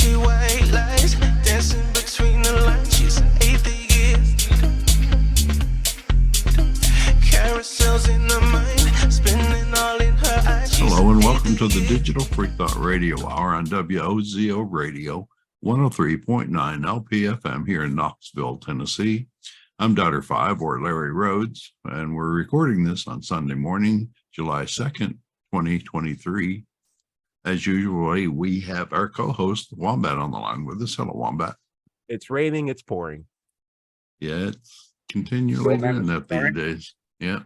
see white lies dancing between the lines. She's an atheist. Carousels in her mind, spinning all in her eyes. Hello and welcome to the Digital Freethought Radio Hour on WOZO Radio 103.9 LPFM here in Knoxville, Tennessee. I'm Daughter 5, or Larry Rhodes, and we're recording this on Sunday morning, July 2nd, 2023. As usual, we have our co-host, Wombat, on the line with us. Hello, Wombat. It's raining, it's pouring. Yeah, it's continually doing that these days. Yeah.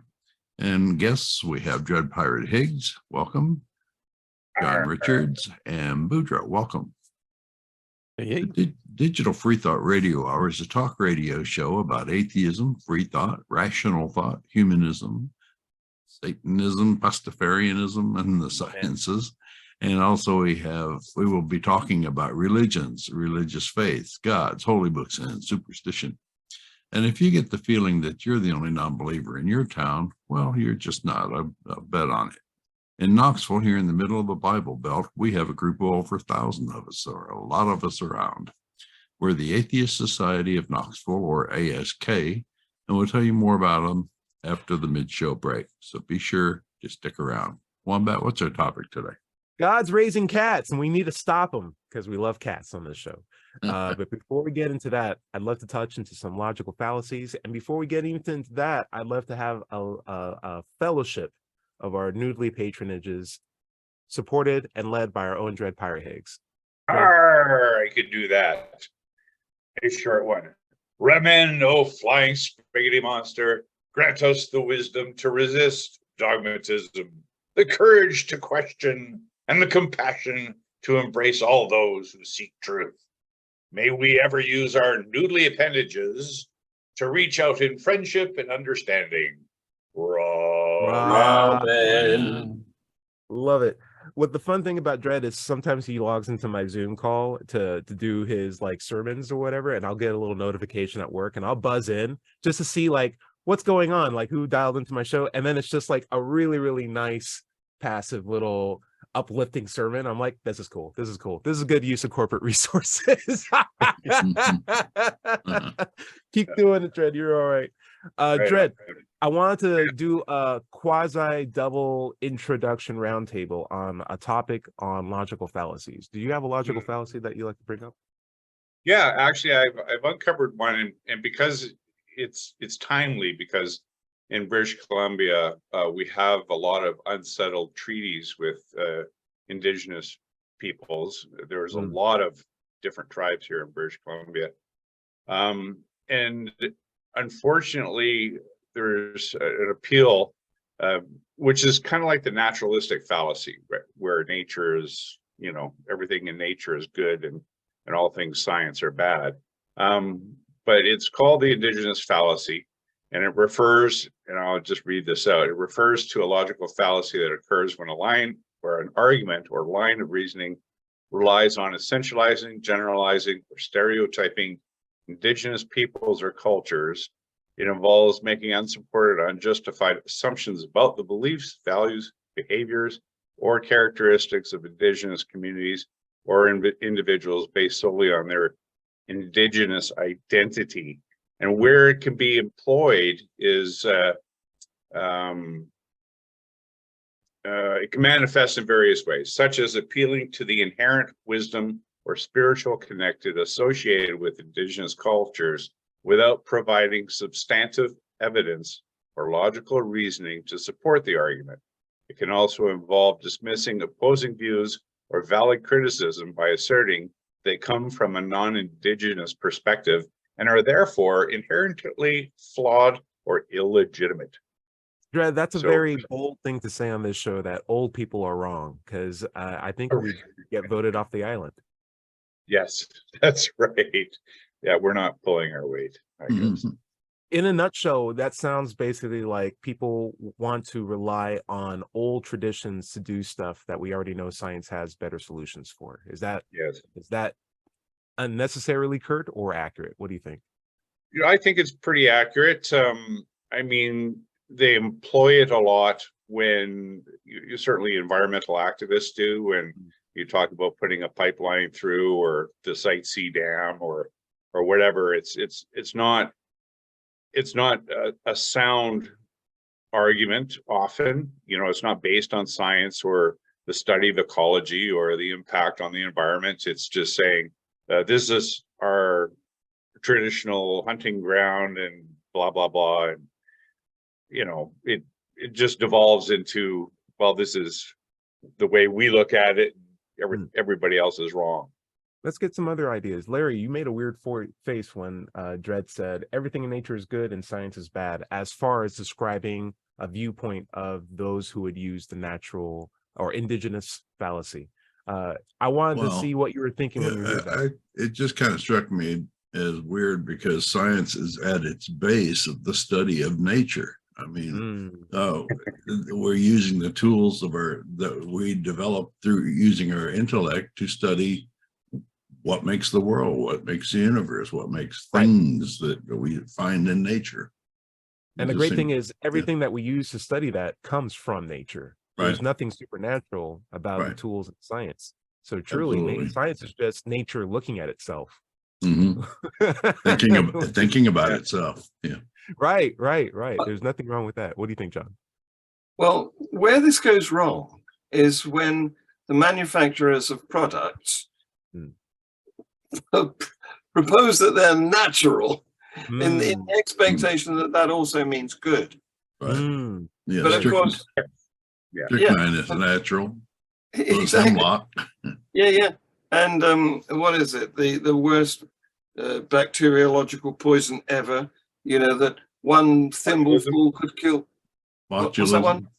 And guests, we have Dread Pirate Higgs. Welcome. John Richards and Boudreaux. Welcome. Hey. The Digital Freethought Radio Hour is a talk radio show about atheism, free thought, rational thought, humanism, Satanism, Pastafarianism, and the sciences. And also we will be talking about religions, religious faiths, gods, holy books, and superstition. And if you get the feeling that you're the only non-believer in your town, well, you're just not. I'll bet on it. In Knoxville, here in the middle of the Bible Belt, we have a group of over 1,000 of us, or a lot of us around. We're the Atheist Society of Knoxville, or ASK, and we'll tell you more about them after the mid-show break. So be sure to stick around. Wombat, what's our topic today? God's raising cats, and we need to stop them because we love cats on this show. But before we get into that, I'd love to touch into some logical fallacies. And before we get into that, I'd love to have a fellowship of our noodly patronages, supported and led by our own Dread Pirate Higgs. I could do that. A short one. Remen, O flying spaghetti monster, grant us the wisdom to resist dogmatism, the courage to question, and the compassion to embrace all those who seek truth. May we ever use our noodly appendages to reach out in friendship and understanding. Ramen. Love it. What the fun thing about Dread is sometimes he logs into my Zoom call to do his like sermons or whatever, and I'll get a little notification at work and I'll buzz in just to see like what's going on, like who dialed into my show. And then it's just like a really, really nice, passive little uplifting sermon. I'm like, this is cool. This is cool. This is a good use of corporate resources. Keep doing it, Dread. You're all right. Dread, I wanted to do a quasi double introduction roundtable on a topic on logical fallacies. Do you have a logical fallacy that you like to bring up? Yeah, actually, I've uncovered one, and because it's timely, because in British Columbia we have a lot of unsettled treaties with Indigenous peoples. There's a lot of different tribes here in British Columbia, and unfortunately, there's an appeal, which is kind of like the naturalistic fallacy, right? Where nature is, everything in nature is good and all things science are bad. But it's called the Indigenous fallacy, and it refers, and I'll just read this out, it refers to a logical fallacy that occurs when a line or an argument or line of reasoning relies on essentializing, generalizing, or stereotyping Indigenous peoples or cultures. It involves making unsupported, unjustified assumptions about the beliefs, values, behaviors, or characteristics of Indigenous communities or individuals based solely on their Indigenous identity. And where it can be employed is it can manifest in various ways, such as appealing to the inherent wisdom or spiritual connected associated with Indigenous cultures without providing substantive evidence or logical reasoning to support the argument. It can also involve dismissing opposing views or valid criticism by asserting they come from a non-Indigenous perspective and are therefore inherently flawed or illegitimate. Dread, that's a very bold thing to say on this show, that old people are wrong, because I think we get voted off the island. Yes, that's right. Yeah, we're not pulling our weight, I guess. In a nutshell, that sounds basically like people want to rely on old traditions to do stuff that we already know science has better solutions for. Is that unnecessarily curt or accurate? What do you think? I think it's pretty accurate. I mean, they employ it a lot when you certainly environmental activists do, you talk about putting a pipeline through, or the Site C dam, or whatever. It's not a sound argument often. It's not based on science or the study of ecology or the impact on the environment. It's just saying this is our traditional hunting ground and blah blah blah, and it just devolves into, well, this is the way we look at it. Everybody else is wrong. Let's get some other ideas. Larry, you made a weird face when Dredd said everything in nature is good and science is bad, as far as describing a viewpoint of those who would use the natural or indigenous fallacy. I wanted to see what you were thinking when you heard that. It just kind of struck me as weird, because science is at its base of the study of nature. I mean, we're using the tools that we develop through using our intellect to study what makes the world, what makes the universe, what makes things that we find in nature. And the great thing is, everything that we use to study that comes from nature. There's nothing supernatural about the tools of science. So truly, science is just nature looking at itself. Thinking about itself. Yeah. Right. There's nothing wrong with that. What do you think, John? Well, where this goes wrong is when the manufacturers of products propose that they're natural in the expectation that also means good. Right. Yeah, but of course, strychnine is natural. Exactly. Yeah. And what is it? The worst bacteriological poison ever. That one thimbleful could kill. What's that one?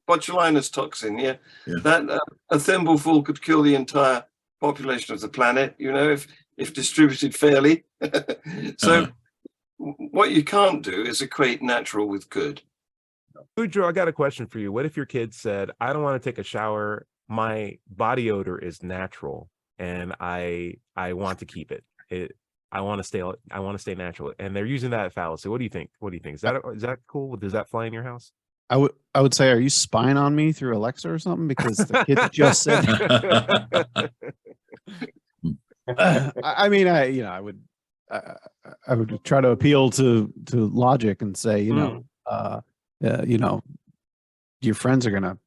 Botulinus toxin. Yeah. That a thimbleful could kill the entire population of the planet. If distributed fairly. So what you can't do is equate natural with good. Boudreaux, I got a question for you. What if your kid said, I don't want to take a shower, my body odor is natural, and I want to keep it. I want to stay natural, and they're using that fallacy. What do you think? Is that cool? Does that fly in your house? I would say, are you spying on me through Alexa or something? Because the kid just said I would try to appeal to logic and say, your friends are gonna,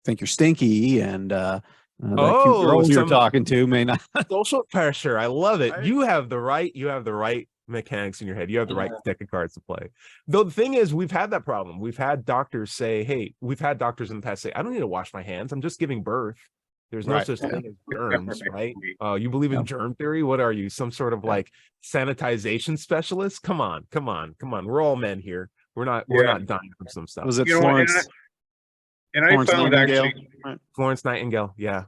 think you're stinky, and that cute girl you're talking to may not. Social pressure. I love it. You have the right mechanics in your head. You have the right deck of cards to play. Though the thing is, we've had that problem. We've had doctors say, hey, we've had doctors in the past say, I don't need to wash my hands. I'm just giving birth. There's no such thing as germs, right? You believe in germ theory? What are you, some sort of like sanitization specialist? Come on. We're all men here. We're not dying from some stuff. Was it Florence? And I found Florence Nightingale. Yeah.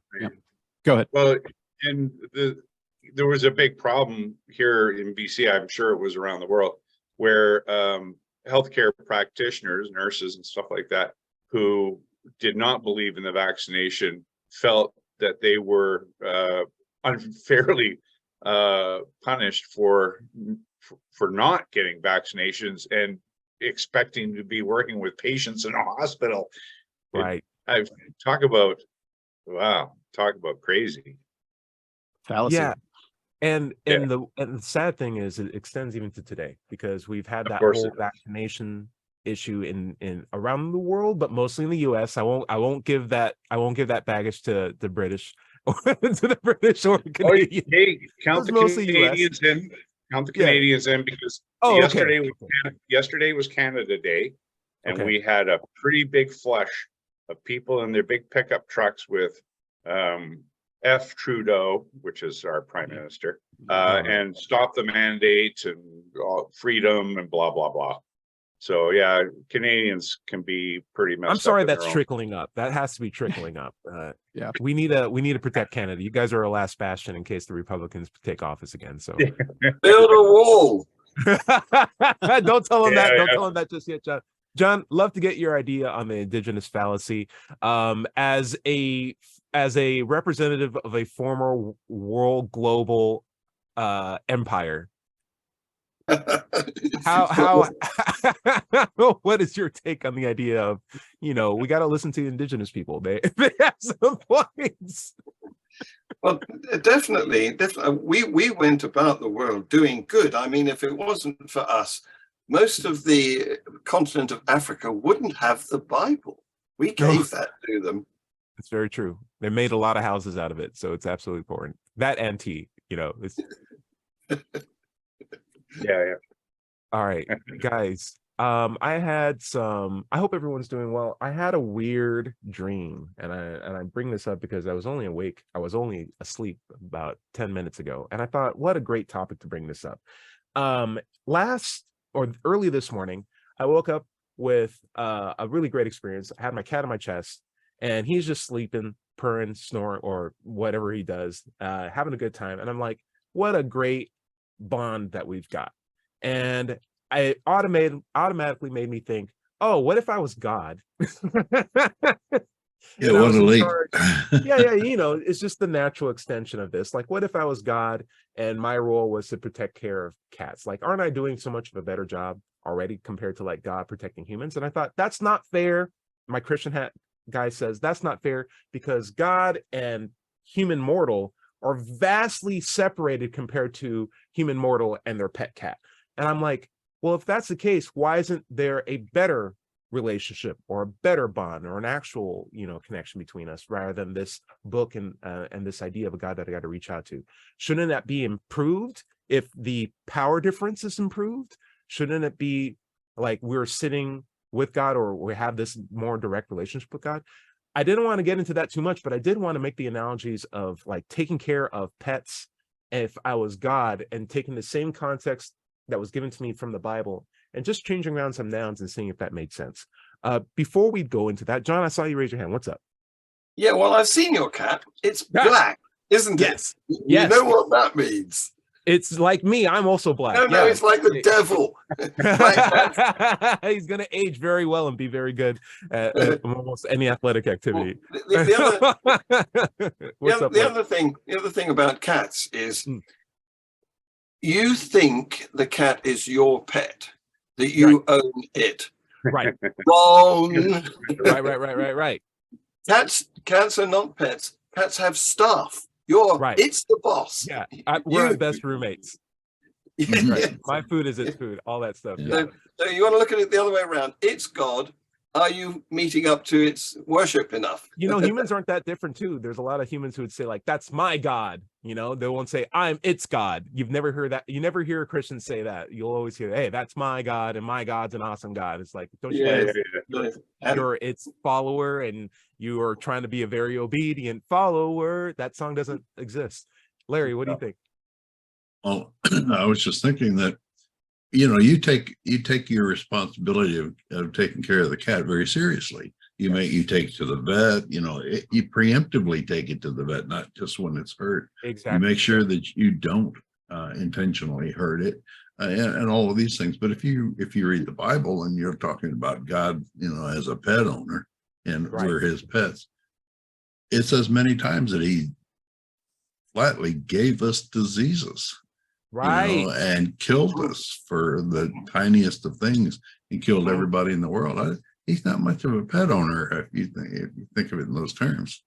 Go ahead. Well, and there was a big problem here in BC. I'm sure it was around the world, where healthcare practitioners, nurses, and stuff like that, who did not believe in the vaccination, felt that they were unfairly punished for not getting vaccinations and expecting to be working with patients in a hospital. Right. I've talk about crazy fallacy. Yeah. And the sad thing is, it extends even to today, because we've had that whole vaccination issue in around the world, but mostly in the US. I won't give that baggage to the British or to the British or Canadians. Hey, count the Canadians in. Count the Canadians in, because yesterday was Canada Day, and we had a pretty big flush of people in their big pickup trucks with F. Trudeau, which is our prime minister, and stop the mandate and freedom and blah blah blah. So yeah, Canadians can be pretty messed up. I'm sorry, that's trickling up. That has to be trickling up. We need to protect Canada. You guys are our last bastion in case the Republicans take office again. So build a wall. Don't tell them that. Don't tell them that just yet, John. John, love to get your idea on the indigenous fallacy. As a representative of a former world global empire, How what is your take on the idea of, we got to listen to indigenous people? They have some points. Well, definitely. We went about the world doing good. I mean, if it wasn't for us, most of the continent of Africa wouldn't have the Bible. We gave that to them. It's very true. They made a lot of houses out of it, so it's absolutely important. That and tea, it's Yeah. all right, guys. I hope everyone's doing well. I had a weird dream, and I bring this up because I was only awake. I was only asleep about 10 minutes ago, and I thought, what a great topic to bring this up. Early this morning, I woke up with a really great experience. I had my cat on my chest, and he's just sleeping, purring, snoring, or whatever he does, having a good time. And I'm like, what a great bond that we've got. And I automatically made me think, oh, what if I was God? Yeah, what a leap. Yeah, it's just the natural extension of this. Like, what if I was God and my role was to protect care of cats? Like, aren't I doing so much of a better job already compared to like God protecting humans? And I thought, that's not fair. My Christian hat guy says that's not fair because God and human mortal are vastly separated compared to human mortal and their pet cat. And I'm like, well, if that's the case, why isn't there a better relationship or a better bond or an actual, connection between us rather than this book and this idea of a God that I got to reach out to? Shouldn't that be improved if the power difference is improved? Shouldn't it be like we're sitting with God or we have this more direct relationship with God? I didn't want to get into that too much, but I did want to make the analogies of like taking care of pets if I was God and taking the same context that was given to me from the Bible and just changing around some nouns and seeing if that made sense. Before we go into that, John, I saw you raise your hand. What's up? Yeah, well, I've seen your cat. It's black, isn't it? Yes. You know what that means. It's like me. I'm also black. No, it's like the devil. He's going to age very well and be very good at almost any athletic activity. The other thing about cats is you think the cat is your pet, that you own it. Right. Wrong. Right. Cats are not pets. Cats have staff. It's the boss. Yeah, we're best roommates. Right. My food is its food, all that stuff. Yeah. So you want to look at it the other way around. It's God. Are you meeting up to its worship enough? Humans aren't that different too. There's a lot of humans who would say like, that's my God. They won't say I'm its God. You've never heard that. You never hear a Christian say that. You'll always hear, hey, that's my God and my God's an awesome God. It's like, don't you guys, you're its follower and you are trying to be a very obedient follower. That song doesn't exist. Larry, what do you think? Well, I was just thinking that, you take your responsibility of taking care of the cat very seriously. You take it to the vet, you preemptively take it to the vet, not just when it's hurt. Exactly. You make sure that you don't intentionally hurt it and all of these things. But if you read the Bible and you're talking about God, as a pet owner and we're his pets, it says many times that he flatly gave us diseases. Right. And killed us for the tiniest of things. He killed everybody in the world. He's not much of a pet owner if you think of it in those terms.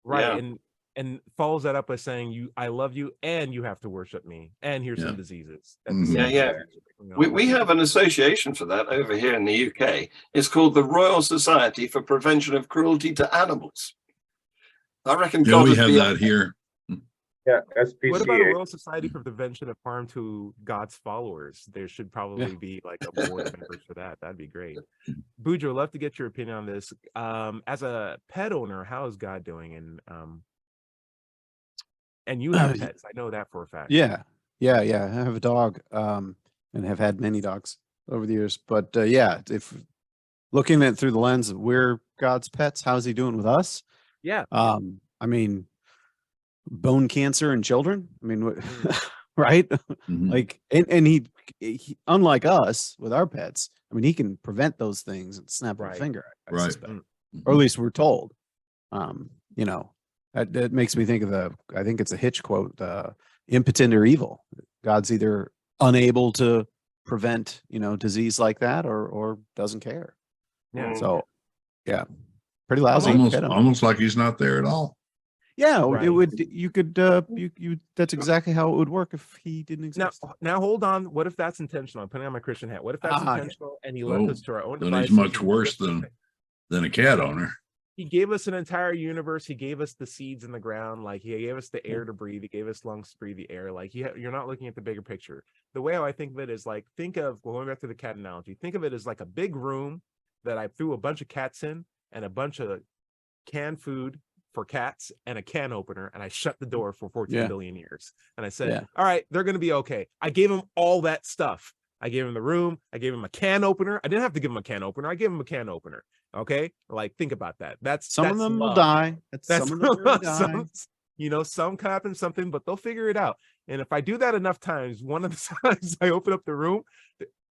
Right. Yeah. And follows that up by saying, I love you and you have to worship me. And here's some diseases. We have an association for that over here in the UK. It's called the Royal Society for Prevention of Cruelty to Animals. I reckon God we have that here. Yeah, SPCA. What about a Royal Society for Prevention of Harm to God's Followers? There should probably be like a board of members for that. That'd be great. Bujo, love to get your opinion on this. As a pet owner, how is God doing? And you have pets. I know that for a fact. Yeah. I have a dog and have had many dogs over the years. But if looking at it through the lens of we're God's pets, how's he doing with us? Yeah. I mean, bone cancer in children. I mean, right? Like, and he unlike us with our pets, I mean, he can prevent those things and snap a finger, I suspect. Or at least we're told. That makes me think of I think it's a Hitch quote, impotent or evil. God's either unable to prevent, disease like that, or doesn't care. Yeah. So, yeah, pretty lousy. Almost like he's not there at all. Yeah, Right. it would. You could. That's exactly how it would work if he didn't exist. Now hold on. What if that's intentional? I'm putting on my Christian hat. What if that's intentional and he left us to our own Then devices? he's much worse than a cat owner. He gave us an entire universe. He gave us the seeds in the ground. Like he gave us the air to breathe. He gave us lungs to breathe the air. Like you're not looking at the bigger picture. The way how I think of it is like, think of, going back to the cat analogy, think of it as like a big room that I threw a bunch of cats in and a bunch of canned food for cats and a can opener, and I shut the door for 14 billion years. And I said, all right, they're going to be okay. I gave them all that stuff. I gave him the room. I gave him a can opener. I didn't have to give him a can opener. I gave him a can opener. Okay. Like, think about that. Some of them will die. Some of them will die. Some can happen something, but they'll figure it out. And if I do that enough times, one of the times I open up the room,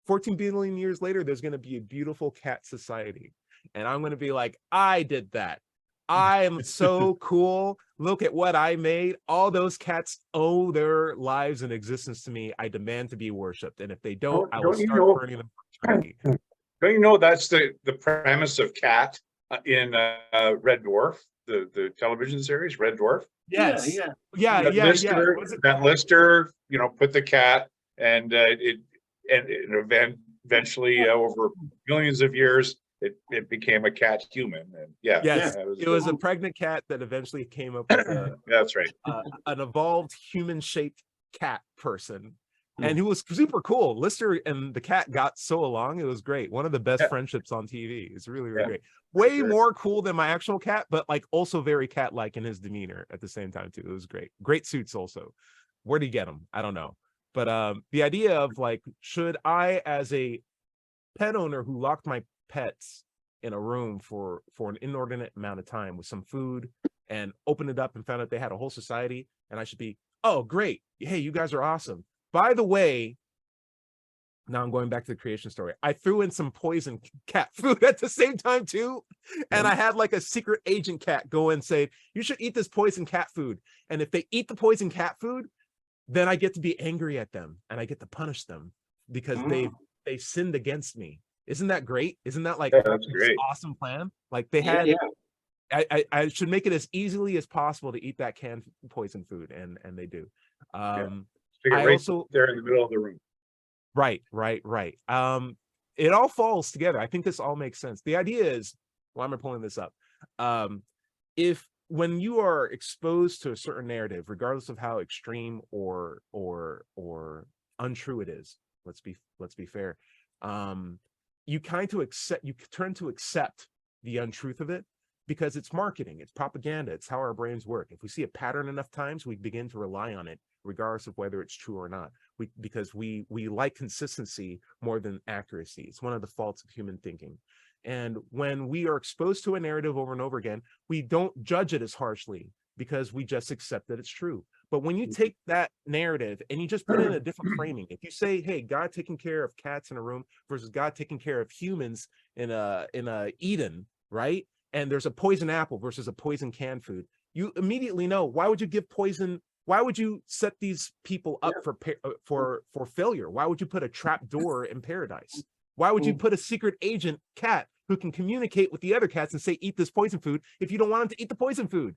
14 billion years later, there's going to be a beautiful cat society. And I'm going to be like, I did that. I am so cool. Look at what I made. All those cats owe their lives and existence to me. I demand to be worshipped. And if they don't, I will start burning them for eternity. Don't you know that's the premise of Cat in Red Dwarf, the television series, Red Dwarf? Yes. Yeah. That Lister, put the cat, and eventually over millions of years, it became a cat human. And it was a pregnant cat that eventually came up with that's right, an evolved human-shaped cat person, and he was super cool. Lister and the cat got so along; it was great. One of the best friendships on TV. It's really great. Way more cool than my actual cat, but like also very cat-like in his demeanor at the same time too. It was great. Great suits also. Where did he get them? I don't know. But the idea of like, should I, as a pet owner who locked my pets in a room for an inordinate amount of time with some food and opened it up and found out they had a whole society, and I should be, oh great, hey, you guys are awesome. By the way, now I'm going back to the creation story. I threw in some poison cat food at the same time too, and I had like a secret agent cat go and say, you should eat this poison cat food, and if they eat the poison cat food, then I get to be angry at them and I get to punish them because they've sinned against me. Isn't that great? Isn't that like that's great? Awesome plan? Like they had, I should make it as easily as possible to eat that canned poison food, and they do. I also there in the middle of the room. Right. It all falls together. I think this all makes sense. The idea is, why am I pulling this up? When you are exposed to a certain narrative, regardless of how extreme or untrue it is, let's be fair. You turn to accept the untruth of it because it's marketing, it's propaganda, it's how our brains work. If we see a pattern enough times, we begin to rely on it, regardless of whether it's true or not. Because we like consistency more than accuracy. It's one of the faults of human thinking. And when we are exposed to a narrative over and over again, we don't judge it as harshly because we just accept that it's true. But when you take that narrative and you just put it in a different framing, if you say, hey, God taking care of cats in a room versus God taking care of humans in a Eden, right? And there's a poison apple versus a poison canned food, you immediately know, why would you give poison? Why would you set these people up for failure? Why would you put a trap door in paradise? Why would you put a secret agent cat who can communicate with the other cats and say, eat this poison food if you don't want them to eat the poison food?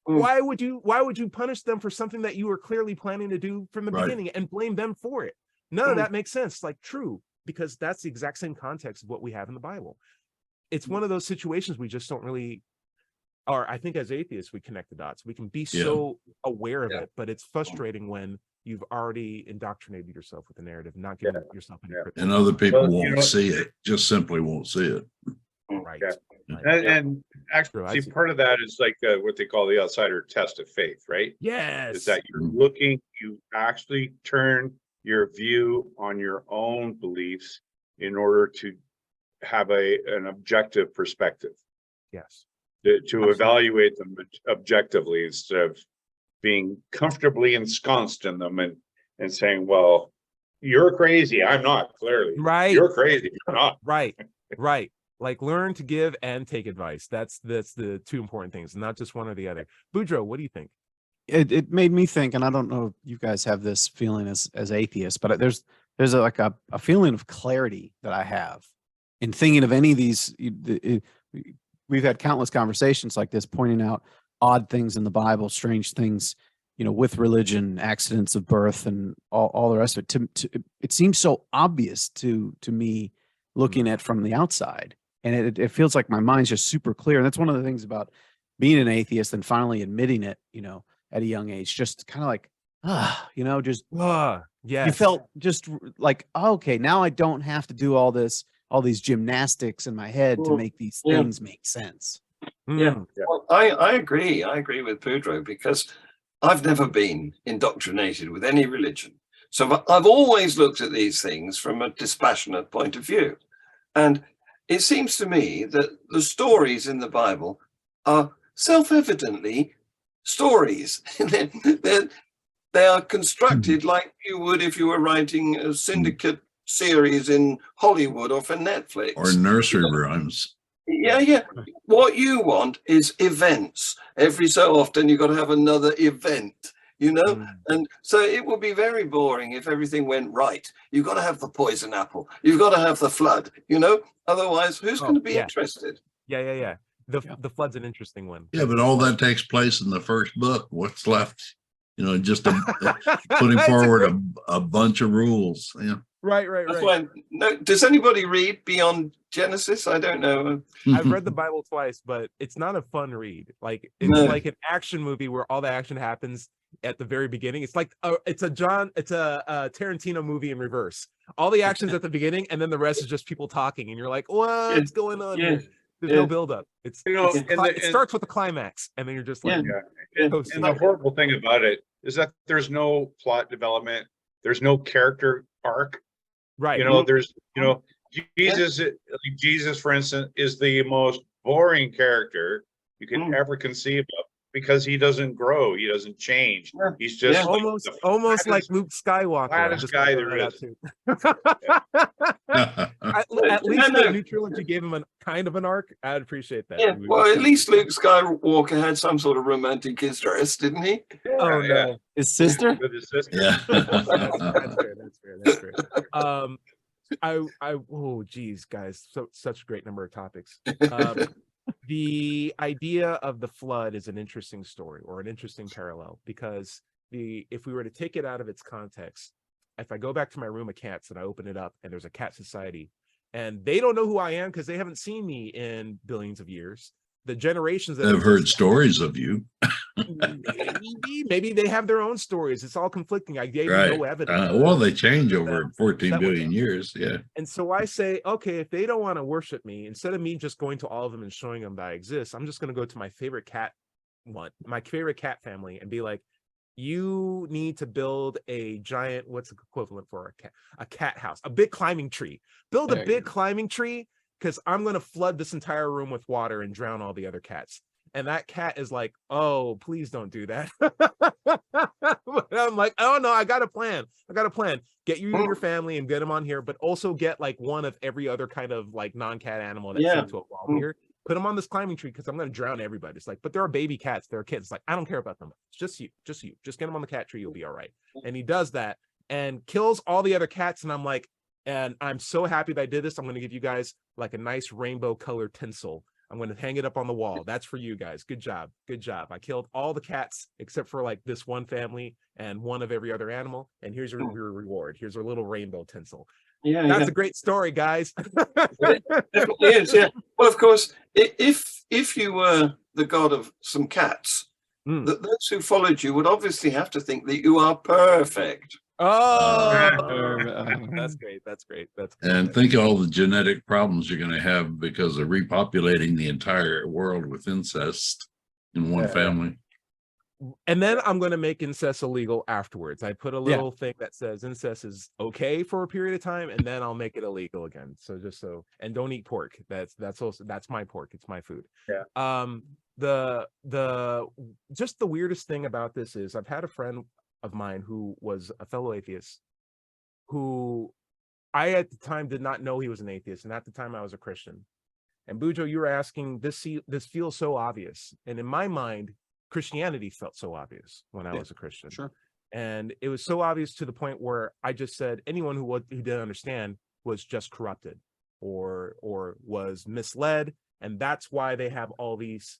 Why would you punish them for something that you were clearly planning to do from the beginning and blame them for it? None of that makes sense. Like, true, because that's the exact same context of what we have in the Bible. It's one of those situations we just don't really, or I think as atheists, we connect the dots. We can be so aware of it, but it's frustrating when you've already indoctrinated yourself with the narrative, not giving yourself any credit. And other people won't see it, just simply won't see it. Right. And actually, part of that is like what they call the outsider test of faith, right? Yes. Is that you actually turn your view on your own beliefs in order to have an objective perspective. Yes. To evaluate them objectively instead of being comfortably ensconced in them and saying, well, you're crazy. I'm not, clearly. Right. You're crazy. I'm not. Right. Like, learn to give and take advice. That's the two important things, not just one or the other. Boudreaux, what do you think? It made me think, and I don't know if you guys have this feeling as atheists, but there's there's a feeling of clarity that I have in thinking of any of these. We've had countless conversations like this, pointing out odd things in the Bible, strange things, with religion, accidents of birth, and all the rest of it. It seems so obvious to me looking at from the outside, and it feels like my mind's just super clear. And that's one of the things about being an atheist and finally admitting it, at a young age, just kind of like, yes. You felt just like, okay, now I don't have to do all these gymnastics in my head to make these things make sense. Yeah. Well, I agree. I agree with Pedro, because I've never been indoctrinated with any religion. So I've always looked at these things from a dispassionate point of view. And it seems to me that the stories in the Bible are self-evidently stories. They are constructed like you would if you were writing a syndicate series in Hollywood or for Netflix. Or nursery rhymes. Yeah. What you want is events. Every so often you've got to have another event, and so it would be very boring if everything went right. You've got to have the poison apple. You've got to have the flood, otherwise who's going to be interested? Yeah. The flood's an interesting one. Yeah, but all that takes place in the first book. What's left? Just putting forward a bunch of rules. Yeah. Right. That's why. No, does anybody read beyond Genesis? I don't know. I've read the Bible twice, but it's not a fun read. Like it's like an action movie where all the action happens at the very beginning. It's like it's a Tarantino movie in reverse. All the action's at the beginning, and then the rest is just people talking, and you're like, what's going on here? There's no buildup. It starts with the climax, and then you're just like, And the horrible thing about it is that there's no plot development. There's no character arc. Right. There's Jesus, for instance, is the most boring character you can ever conceive of, because he doesn't grow, he doesn't change. He's just almost like Luke Skywalker. Fattest guy there is. At least the new trilogy gave him a kind of an arc. I'd appreciate that. Yeah. Well, at least Luke Skywalker had some sort of romantic interest, didn't he? Oh no, his sister. With his sister. Yeah. That's fair. Oh geez, guys, such a great number of topics. The idea of the flood is an interesting story, or an interesting parallel, because if we were to take it out of its context, if I go back to my room of cats and I open it up and there's a cat society, and they don't know who I am because they haven't seen me in billions of years. The generations that have heard stories of you. Maybe they have their own stories. It's all conflicting. I gave no evidence. Well, they change over 14 billion years. Yeah. And so I say, okay, if they don't want to worship me, instead of me just going to all of them and showing them that I exist, I'm just going to go to my favorite cat family, and be like, you need to build a giant, what's the equivalent for a cat house, a big climbing tree. Build a big climbing tree, because I'm going to flood this entire room with water and drown all the other cats. And that cat is like, oh, please don't do that. I'm like, oh no, I got a plan. Get you and your family and get them on here, but also get like one of every other kind of like non-cat animal that's seems to evolve here. Put them on this climbing tree, because I'm going to drown everybody. It's like, but there are baby cats, there are kids. It's like, I don't care about them. It's just you. Just get them on the cat tree. You'll be all right. And he does that and kills all the other cats. And I'm like, and I'm so happy that I did this. I'm going to give you guys like a nice rainbow colored tinsel. I'm going to hang it up on the wall. That's for you guys. Good job. I killed all the cats except for like this one family and one of every other animal. And here's your reward. Here's our little rainbow tinsel. That's a great story, guys. It definitely is. Yeah. Well, of course, if you were the god of some cats, those who followed you would obviously have to think that you are perfect. That's great. And think of all the genetic problems you're going to have because of repopulating the entire world with incest in one family. And then I'm going to make incest illegal afterwards. I put a little thing that says incest is okay for a period of time, and then I'll make it illegal again. So and don't eat pork. That's my pork. It's my food. Yeah. The just the weirdest thing about this is I've had a friend of mine who was a fellow atheist, who I at the time did not know he was an atheist, and at the time I was a Christian. And Bujo, you were asking, this feels so obvious, and in my mind Christianity felt so obvious when I was a Christian. Sure. And it was so obvious to the point where I just said anyone who didn't understand was just corrupted or was misled. And that's why they have all these,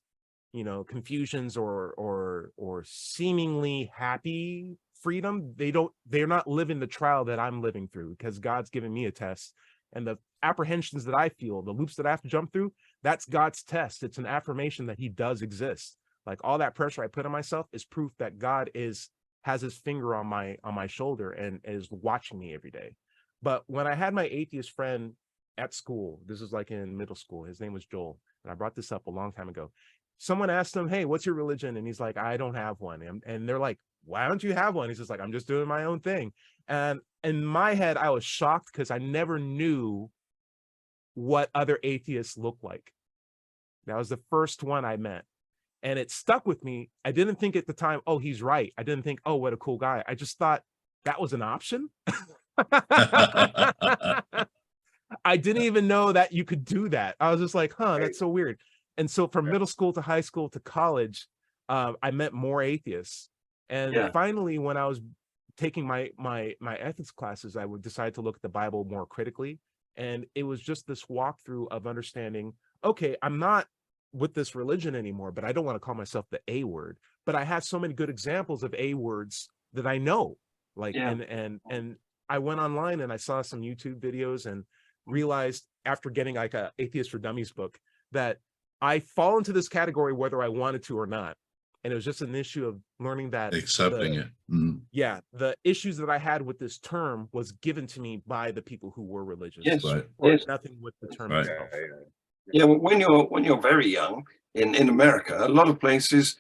confusions or seemingly happy freedom. They're not living the trial that I'm living through, because God's given me a test. And the apprehensions that I feel, the loops that I have to jump through, that's God's test. It's an affirmation that he does exist. Like all that pressure I put on myself is proof that God has his finger on my shoulder and is watching me every day. But when I had my atheist friend at school, this is like in middle school, his name was Joel, and I brought this up a long time ago. Someone asked him, "Hey, what's your religion?" And he's like, "I don't have one." And they're like, "Why don't you have one?" He's just like, "I'm just doing my own thing." And in my head, I was shocked because I never knew what other atheists looked like. That was the first one I met. And it stuck with me. I didn't think at the time, oh, he's right. I didn't think, oh, what a cool guy. I just thought that was an option. I didn't even know that you could do that. I was just like, that's so weird. And so from middle school to high school to college, I met more atheists. And finally, when I was taking my ethics classes, I would decide to look at the Bible more critically. And it was just this walkthrough of understanding, okay, I'm not with this religion anymore, but I don't want to call myself the A word. But I have so many good examples of A words that I know. And I went online and I saw some YouTube videos and realized after getting like a Atheist for Dummies book that I fall into this category whether I wanted to or not. And it was just an issue of learning that accepting it. Yeah, the issues that I had with this term was given to me by the people who were religious. Yes, or nothing with the term itself. Yeah, when you're very young in America, a lot of places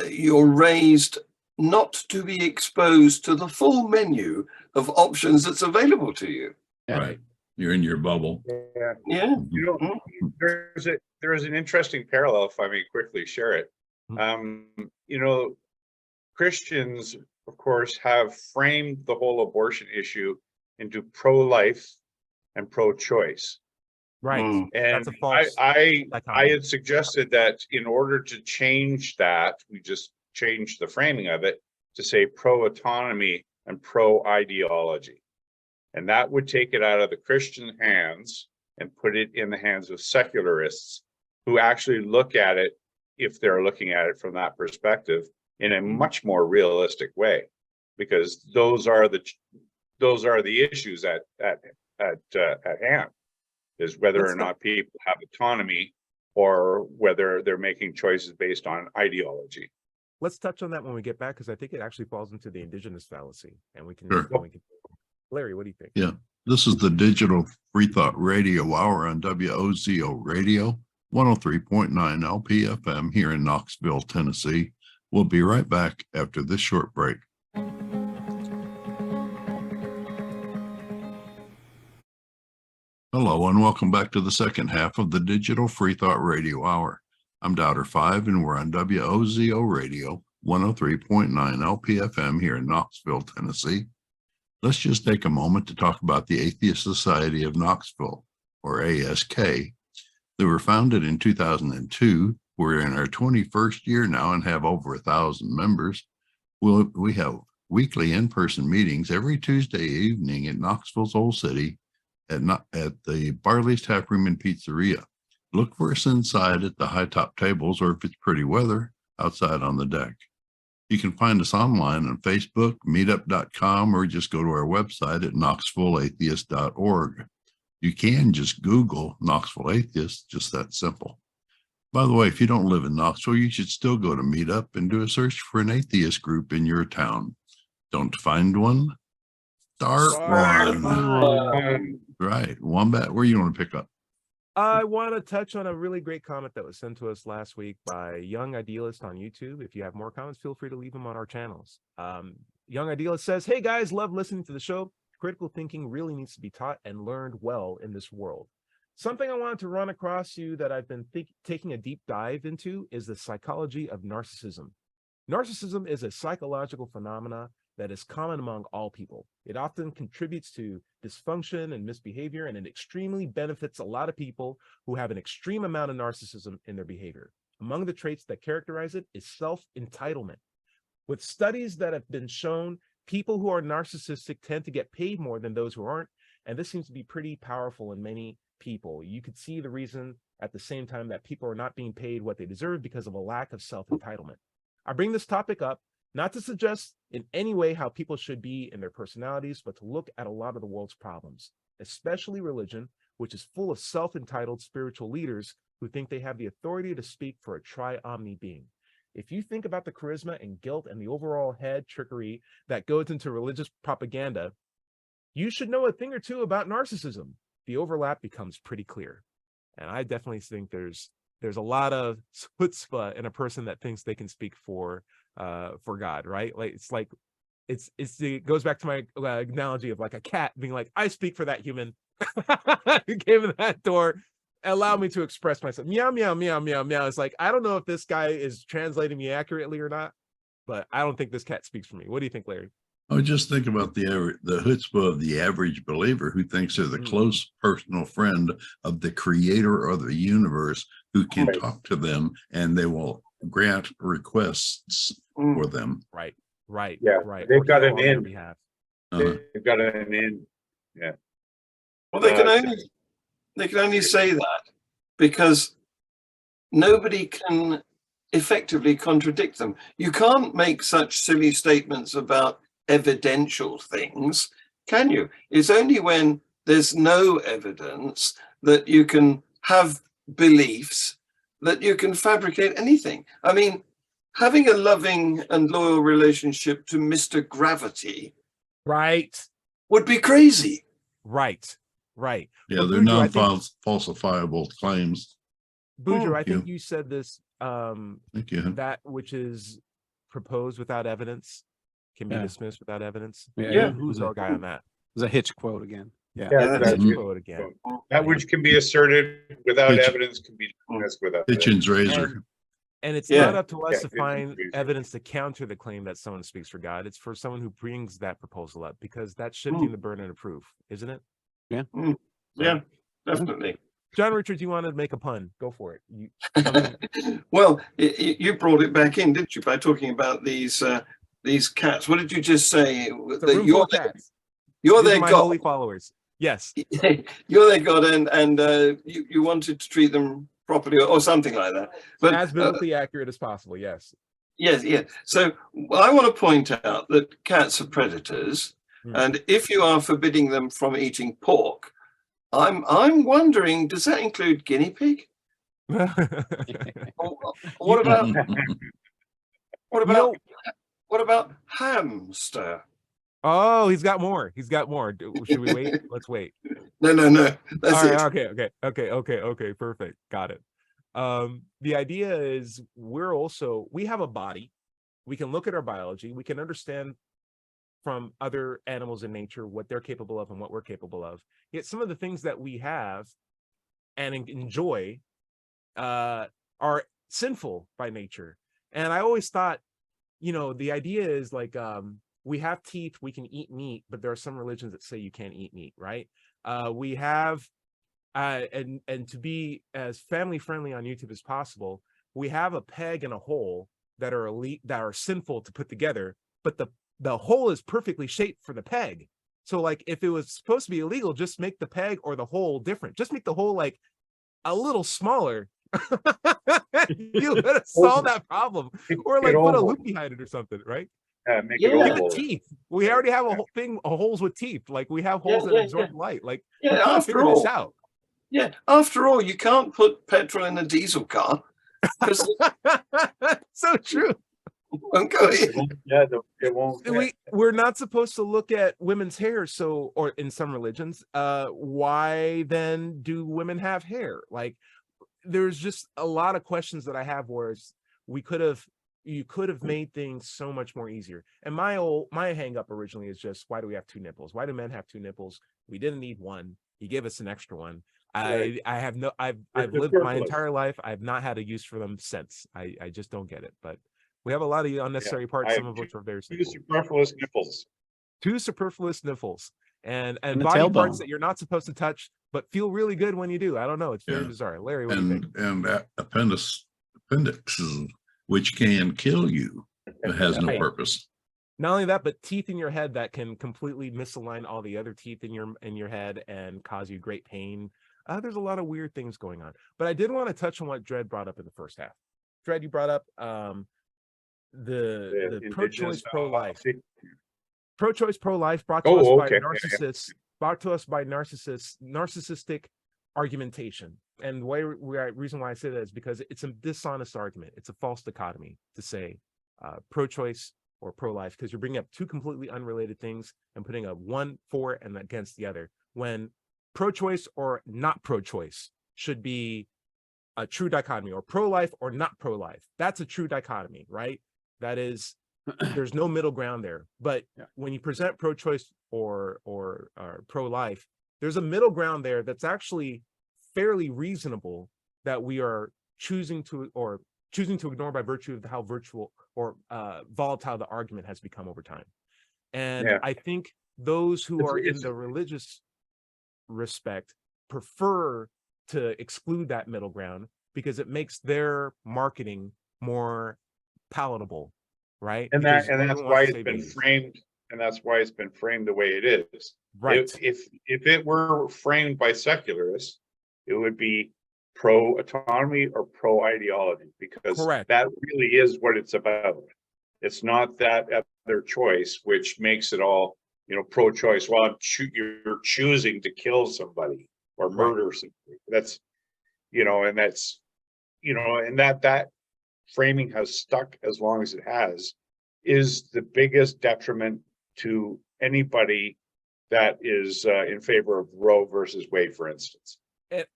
you're raised not to be exposed to the full menu of options that's available to you. Right. You're in your bubble. Yeah. There's an interesting parallel, if I may quickly share it. Christians, of course, have framed the whole abortion issue into pro-life and pro-choice. Right. And that's a false I had suggested that in order to change that, we just changed the framing of it to say pro-autonomy and pro-ideology. And that would take it out of the Christian hands and put it in the hands of secularists who actually look at it, if they're looking at it from that perspective, in a much more realistic way, because those are the issues at hand, is whether or not people have autonomy or whether they're making choices based on ideology. Let's touch on that when we get back, because I think it actually falls into the indigenous fallacy, and we can. Larry, what do you think? Yeah, this is the Digital Freethought Radio Hour on WOZO Radio, 103.9 LPFM here in Knoxville, Tennessee. We'll be right back after this short break. Hello, and welcome back to the second half of the Digital Freethought Radio Hour. I'm Doubter 5, and we're on WOZO Radio, 103.9 LPFM here in Knoxville, Tennessee. Let's just take a moment to talk about the Atheist Society of Knoxville, or ASK. They were founded in 2002. We're in our 21st year now and have over 1,000 members. We have weekly in-person meetings every Tuesday evening at Knoxville's Old City at the Barley's Tap Room and Pizzeria. Look for us inside at the high top tables, or if it's pretty weather, outside on the deck. You can find us online on Facebook, meetup.com, or just go to our website at knoxvilleatheist.org. You can just Google Knoxville Atheist, just that simple. By the way, if you don't live in Knoxville, you should still go to Meetup and do a search for an atheist group in your town. Don't find one? Start one. Right. Wombat, where you want to pick up? I want to touch on a really great comment that was sent to us last week by Young Idealist on YouTube. If you have more comments, feel free to leave them on our channels. Young Idealist says, "Hey guys, love listening to the show. Critical thinking really needs to be taught and learned well in this world. Something I wanted to run across you that I've been taking a deep dive into is the psychology of narcissism. Narcissism is a psychological phenomena that is common among all people. It often contributes to dysfunction and misbehavior, and it extremely benefits a lot of people who have an extreme amount of narcissism in their behavior. Among the traits that characterize it is self-entitlement. With studies that have been shown, people who are narcissistic tend to get paid more than those who aren't. And this seems to be pretty powerful in many people. You could see the reason at the same time that people are not being paid what they deserve because of a lack of self-entitlement. I bring this topic up not to suggest in any way how people should be in their personalities, but to look at a lot of the world's problems, especially religion, which is full of self-entitled spiritual leaders who think they have the authority to speak for a tri-omni being. If you think about the charisma and guilt and the overall head trickery that goes into religious propaganda, you should know a thing or two about narcissism. The overlap becomes pretty clear. And I definitely think there's a lot of chutzpah in a person that thinks they can speak for God, right? Like it goes back to my analogy of like a cat being like, I speak for that human. You came in that door, allow me to express myself. Meow, meow, meow, meow, meow. It's like, I don't know if this guy is translating me accurately or not, but I don't think this cat speaks for me. What do you think, Larry? I would just think about the chutzpah of the average believer who thinks they're the close personal friend of the creator of the universe, who can talk to them and they will grant requests for them. Right. Yeah, right. They've got an in. They've got an in. Yeah. Well, they can only say that because nobody can effectively contradict them. You can't make such silly statements about evidential things, can you? It's only when there's no evidence that you can have beliefs, that you can fabricate anything. I mean, having a loving and loyal relationship to Mr. Gravity would be crazy. Right. Yeah, But they're non-falsifiable claims. Boudreaux, I think you said this, Thank you. that which is proposed without evidence can be dismissed without evidence. Yeah. Who's our guy on that? It was a Hitch quote again. Yeah. that's Hitch quote again. That which can be asserted without Hitch- evidence can be dismissed without Hitchens razor. And it's Yeah. not up to us to Yeah, find it's- evidence to counter the claim that someone speaks for God. It's for someone who brings that proposal up, because that's shifting the burden of proof, isn't it? Yeah, definitely. John Richards, you wanted to make a pun. Go for it. Well, you brought it back in, didn't you, by talking about these cats? What did you just say? That You're their my god. holy followers. Yes. You're their god, and you wanted to treat them properly, or something like that. But As biblically accurate as possible. Yes. yes. So I want to point out that cats are predators, and if you are forbidding them from eating pork, I'm wondering, does that include guinea pig? What about hamster? Oh, he's got more. Should we wait? Let's wait. No. That's All it. right, okay. Perfect. Got it. The idea is we have a body. We can look at our biology. We can understand from other animals in nature what they're capable of and what we're capable of. Yet some of the things that we have and enjoy are sinful by nature. And I always thought, the idea is like, we have teeth, we can eat meat, but there are some religions that say you can't eat meat, right? We have, and to be as family friendly on YouTube as possible, we have a peg and a hole that are sinful to put together, but the hole is perfectly shaped for the peg. So like, if it was supposed to be illegal, just make the peg or the hole different. Just make the hole like a little smaller. You would have solved that problem, or like put a loop behind it or something, right? Make it oval. Teeth. We already have a whole thing, holes with teeth. Like we have holes that absorb light. Like after figure this out. Yeah, after all, you can't put petrol in a diesel car. So true. Won't go in. Yeah, it won't. We're not supposed to look at women's hair. So, or in some religions, why then do women have hair? Like, there's just a lot of questions that I have where you could have made things so much more easier. And my hang up originally is just, why do we have two nipples? Why do men have two nipples? We didn't need one. He gave us an extra one. I've lived my entire life. I've not had a use for them since. I just don't get it. But we have a lot of unnecessary parts, some of which are very simple. Two superfluous nipples. Two superfluous nipples. And body parts that you're not supposed to touch, but feel really good when you do. I don't know. It's very bizarre. Larry, what do you think? And appendixes, which can kill you. It has no Right. purpose. Not only that, but teeth in your head that can completely misalign all the other teeth in your head and cause you great pain. There's a lot of weird things going on. But I did want to touch on what Dredd brought up in the first half. Dredd, you brought up the pro-choice, pro-life. Pro-choice, pro-life brought to us by narcissists, brought to us by narcissistic argumentation. And the reason why I say that is because it's a dishonest argument. It's a false dichotomy to say pro-choice or pro-life, because you're bringing up two completely unrelated things and putting a one for and against the other, when pro-choice or not pro-choice should be a true dichotomy, or pro-life or not pro-life. That's a true dichotomy, right? That is, there's no middle ground there. But when you present pro-choice or pro-life, there's a middle ground there that's actually fairly reasonable, that we are choosing to ignore by virtue of how virtual or volatile the argument has become over time. And I think those who are in the religious respect prefer to exclude that middle ground because it makes their marketing more palatable, right? And that's why it's been framed, and that's why it's been framed the way it is. Right. If it were framed by secularists, it would be pro-autonomy or pro-ideology, because that really is what it's about. It's not that other choice, which makes it all, pro-choice. Well, you're choosing to kill somebody or murder somebody. That's, and that's, and that framing has stuck as long as it has, is the biggest detriment to anybody that is in favor of Roe versus Wade, for instance.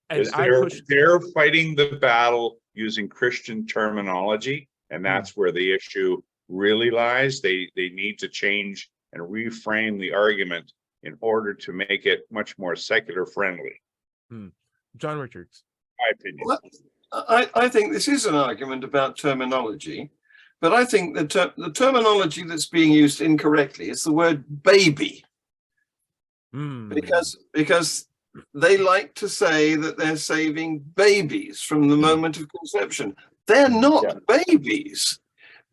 They're fighting the battle using Christian terminology, and that's where the issue really lies. They need to change and reframe the argument in order to make it much more secular friendly. John Richards. My opinion. Well, I think this is an argument about terminology, but I think that the terminology that's being used incorrectly is the word baby, because they like to say that they're saving babies from the moment of conception. They're not babies.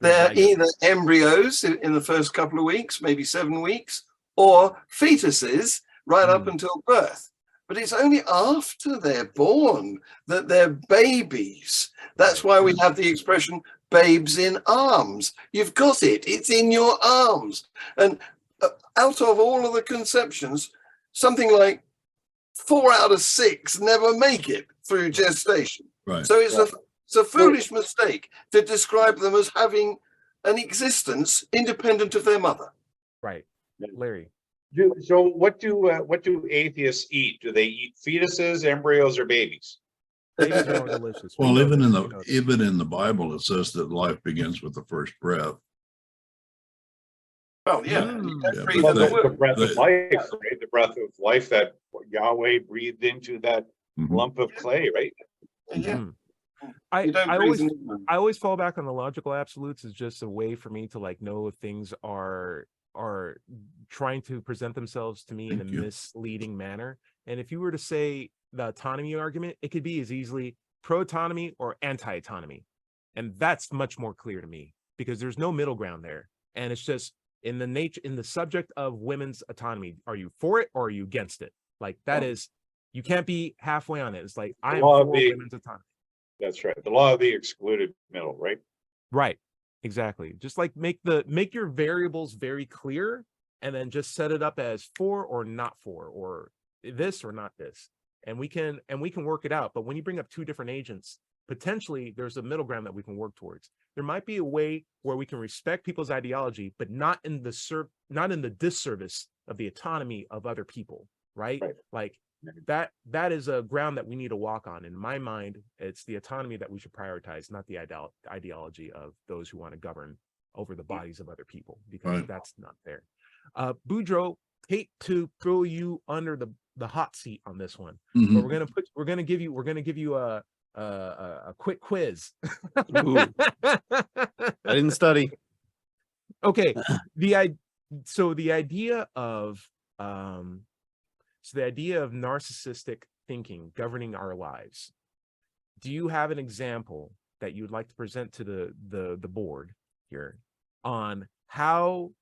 They're either embryos in the first couple of weeks, maybe 7 weeks, or fetuses right up until birth. But it's only after they're born that they're babies. That's why we have the expression babes in arms. You've got it. It's in your arms. And out of all of the conceptions, something like 4 out of 6 never make it through gestation. Right. So it's a foolish mistake to describe them as having an existence independent of their mother. Right. Larry. So what do atheists eat? Do they eat fetuses, embryos, or babies? Babies are more delicious. Well, even in the Bible, it says that life begins with the first breath. Oh yeah, the breath of life, right? The breath of life that Yahweh breathed into that lump of clay, right? Yeah. I always fall back on the logical absolutes as just a way for me to know if things are trying to present themselves to me in a misleading manner. And if you were to say the autonomy argument, it could be as easily pro-autonomy or anti-autonomy. And that's much more clear to me, because there's no middle ground there. And it's just in the subject of women's autonomy. Are you for it or are you against it? Is, you can't be halfway on it. It's like, I am for women's autonomy. That's right. The law of the excluded middle, right? Right. Exactly. Just make your variables very clear, and then just set it up as for or not for, or this or not this. And we can work it out. But when you bring up two different agents, potentially there's a middle ground that we can work towards. There might be a way where we can respect people's ideology, but not in the disservice of the autonomy of other people, right? That is a ground that we need to walk on. In my mind, it's the autonomy that we should prioritize, not the ideology of those who want to govern over the bodies of other people, because that's not fair. Boudreaux, hate to throw you under the hot seat on this one, but we're gonna give you a quick quiz. I didn't study. Okay, the idea of narcissistic thinking governing our lives. Do you have an example that you would like to present to the board here on how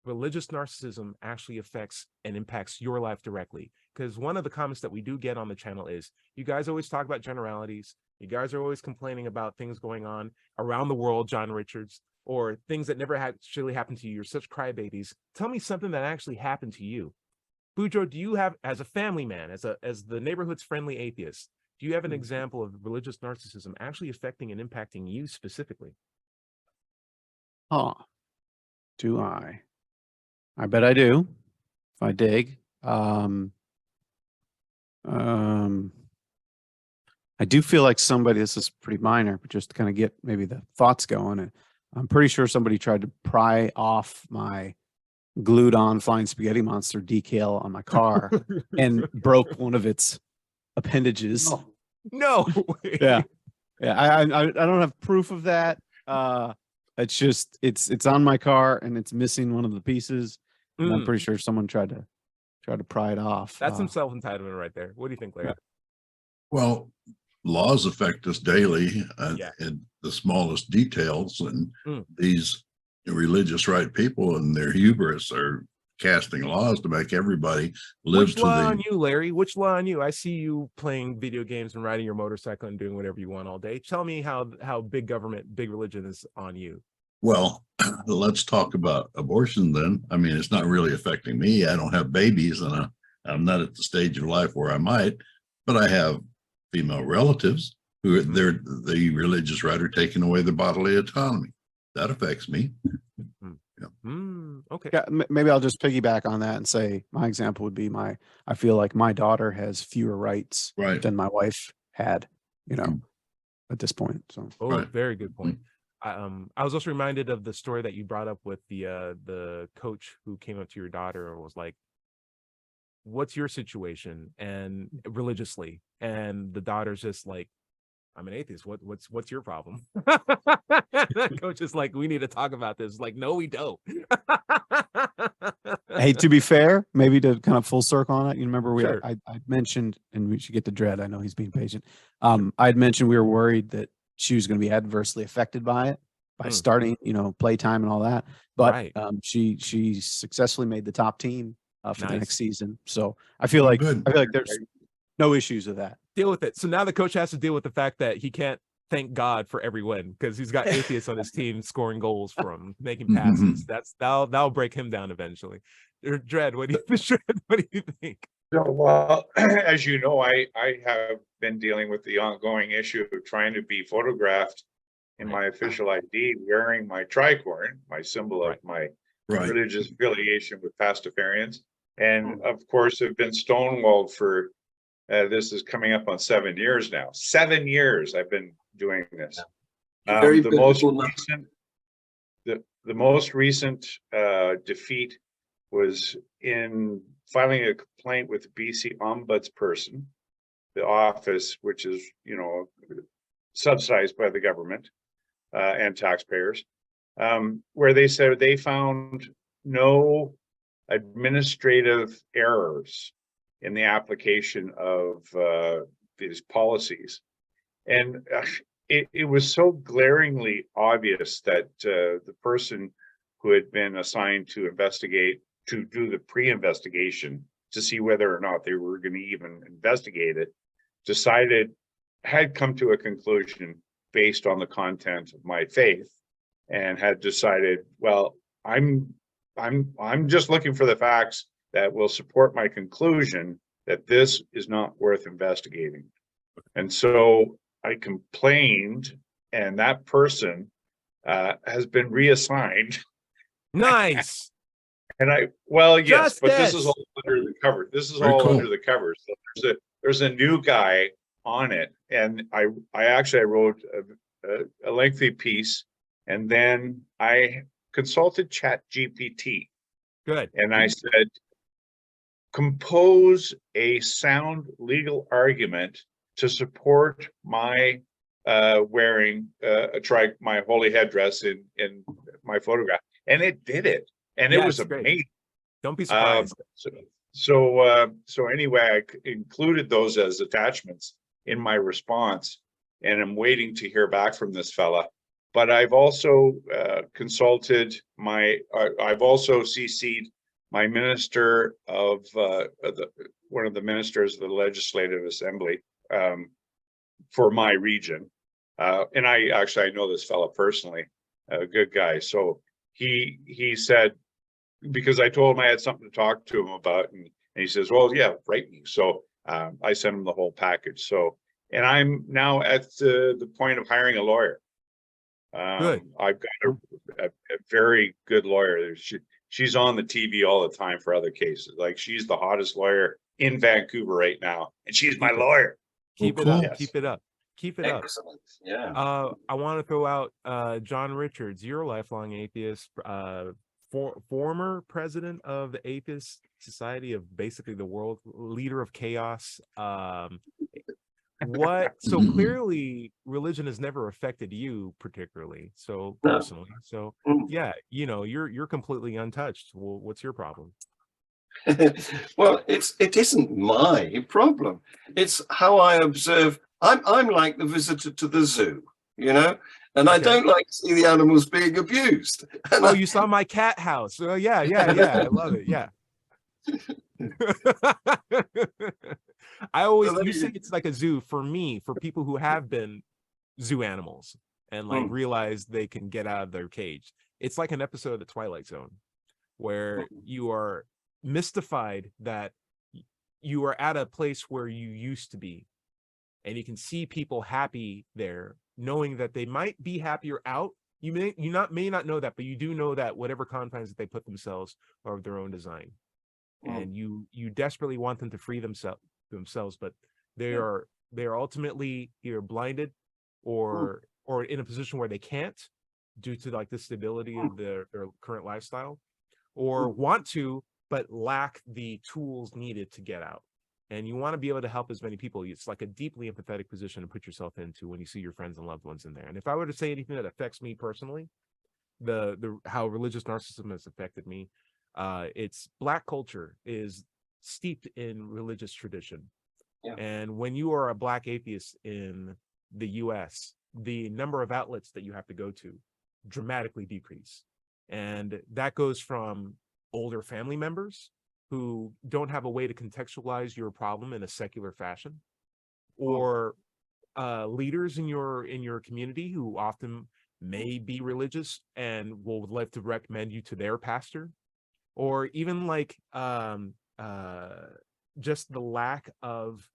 religious narcissism actually affects and impacts your life directly. Because one of the comments that we do get on the channel is, you guys always talk about generalities. You guys are always complaining about things going on around the world, John Richards, or things that never actually happened to you. You're such crybabies. Tell me something that actually happened to you. Bujo, do you have, as a family man, as the neighborhood's friendly atheist, do you have an example of religious narcissism actually affecting and impacting you specifically? Oh, do I? I bet I do. If I dig. I do feel like somebody, this is pretty minor, but just to kind of get maybe the thoughts going. And I'm pretty sure somebody tried to pry off my glued on Flying Spaghetti Monster decal on my car and broke one of its appendages. Oh, no. Yeah. I don't have proof of that. It's just, it's on my car and it's missing one of the pieces. And I'm pretty sure someone tried to pry it off. That's some self-entitlement right there. What do you think, Larry? Well, laws affect us daily Yeah. in the smallest details, and these religious right people and their hubris are casting laws to make everybody live Which to law the on you, Larry? Which law on you? I see you playing video games and riding your motorcycle and doing whatever you want all day. Tell me how big government, big religion is on you. Well, let's talk about abortion then. I mean, it's not really affecting me. I don't have babies, and I'm not at the stage of life where I might, but I have female relatives who are the religious right are taking away their bodily autonomy. That affects me. Okay. Yeah, maybe I'll just piggyback on that and say my example would be I feel like my daughter has fewer rights than my wife had, at this point. So Very good point. I was also reminded of the story that you brought up with the coach who came up to your daughter and was like, what's your situation? And religiously, and the daughter's just like, I'm an atheist. What's your problem? That coach is like, we need to talk about this. Like, no, we don't. Hey, to be fair, maybe to kind of full circle on it, you remember Sure. I mentioned, and we should get to Dredd. I know he's being patient. I'd mentioned we were worried that she was going to be adversely affected by it, by starting, playtime and all that. But she successfully made the top team for the next season. So I feel like there's no issues with that. Deal with it. So now the coach has to deal with the fact that he can't thank God for every win because he's got atheists on his team scoring goals for him, making passes. That'll break him down eventually. Dredd, what do you think? So, well, as you know, I have been dealing with the ongoing issue of trying to be photographed in my official ID wearing my tricorn, my symbol of my religious affiliation with Pastafarians, and of course have been stonewalled for this is coming up on 7 years now. 7 years I've been doing this. The most recent defeat was in filing a complaint with the BC Ombudsperson, the office, which is, subsidized by the government and taxpayers, where they said they found no administrative errors in the application of these policies. And it was so glaringly obvious that the person who had been assigned to investigate, to do the pre-investigation to see whether or not they were going to even investigate it, had come to a conclusion based on the content of my faith, and had decided, well, I'm just looking for the facts that will support my conclusion that this is not worth investigating. And so I complained, and that person has been reassigned. Nice. And yes, Justice. But this is all under the cover. This is Very all cool. under the cover. So there's a new guy on it, and I wrote a lengthy piece, and then I consulted ChatGPT. Good. And I said, compose a sound legal argument to support my wearing my holy headdress in my photograph, and it did it, and it was great. amazing. Don't be surprised. So anyway, I included those as attachments in my response, and I'm waiting to hear back from this fella. but I've also consulted I've also CC'd my minister of one of the ministers of the Legislative Assembly for my region. And I know this fella personally, a good guy. So he said, because I told him I had something to talk to him about, and he says, well, yeah, write me. So I sent him the whole package. So, and I'm now at the point of hiring a lawyer. Good. I've got a very good lawyer. She's on the TV all the time for other cases. Like, she's the hottest lawyer in Vancouver right now, and she's my lawyer. Keep it cool. up. Yes. Keep it up. Keep it up. Excellent. Yeah. I want to throw out John Richards. You're a lifelong atheist, former president of the Atheist Society, of basically the world leader of chaos. So clearly religion has never affected you particularly, so personally. So yeah, you're completely untouched. Well, what's your problem? Well, it isn't my problem. It's how I observe. I'm like the visitor to the zoo, and I don't like to see the animals being abused. And you saw my cat house. Oh yeah, I love it. Yeah. You say it's like a zoo. For me, for people who have been zoo animals and realize they can get out of their cage, it's like an episode of The Twilight Zone where you are mystified that you are at a place where you used to be, and you can see people happy there, knowing that they might be happier out. You may not know that, but you do know that whatever confines that they put themselves are of their own design, and you desperately want them to free themselves, but they are ultimately either blinded or in a position where they can't, due to like the stability of their current lifestyle, or want to but lack the tools needed to get out. And you want to be able to help as many people. It's like a deeply empathetic position to put yourself into when you see your friends and loved ones in there. And if I were to say anything that affects me personally, the how religious narcissism has affected me, it's Black culture is steeped in religious tradition. Yeah. And when you are a Black atheist in the US, the number of outlets that you have to go to dramatically decrease. And that goes from older family members who don't have a way to contextualize your problem in a secular fashion, or leaders in your community who often may be religious and will like to recommend you to their pastor, or even like just the lack of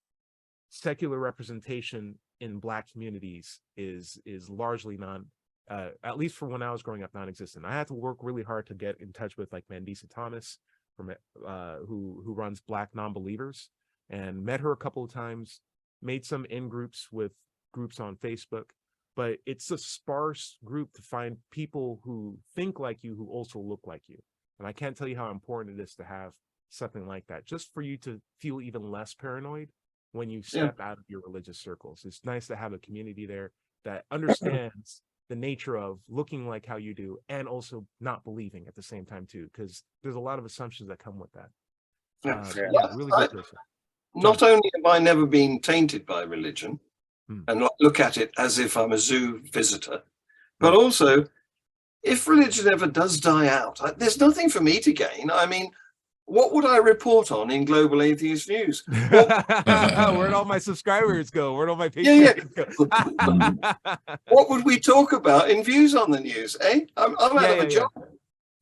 secular representation in Black communities is largely at least for when I was growing up, non-existent. I had to work really hard to get in touch with like Mandisa Thomas, from who runs Black Non-Believers, and met her a couple of times, made some in-groups with groups on Facebook, but it's a sparse group to find people who think like you, who also look like you. And I can't tell you how important it is to have something like that, just for you to feel even less paranoid when you step out of your religious circles. It's nice to have a community there that understands the nature of looking like how you do and also not believing at the same time too, because there's a lot of assumptions that come with that. Really good person. Not only have I never been tainted by religion and not look at it as if I'm a zoo visitor, but also if religion ever does die out, there's nothing for me to gain. I mean, what would I report on in Global Atheist News? Where'd all my subscribers go? Where'd all my patrons go? What would we talk about in Views on the News, eh? I'm out of a job.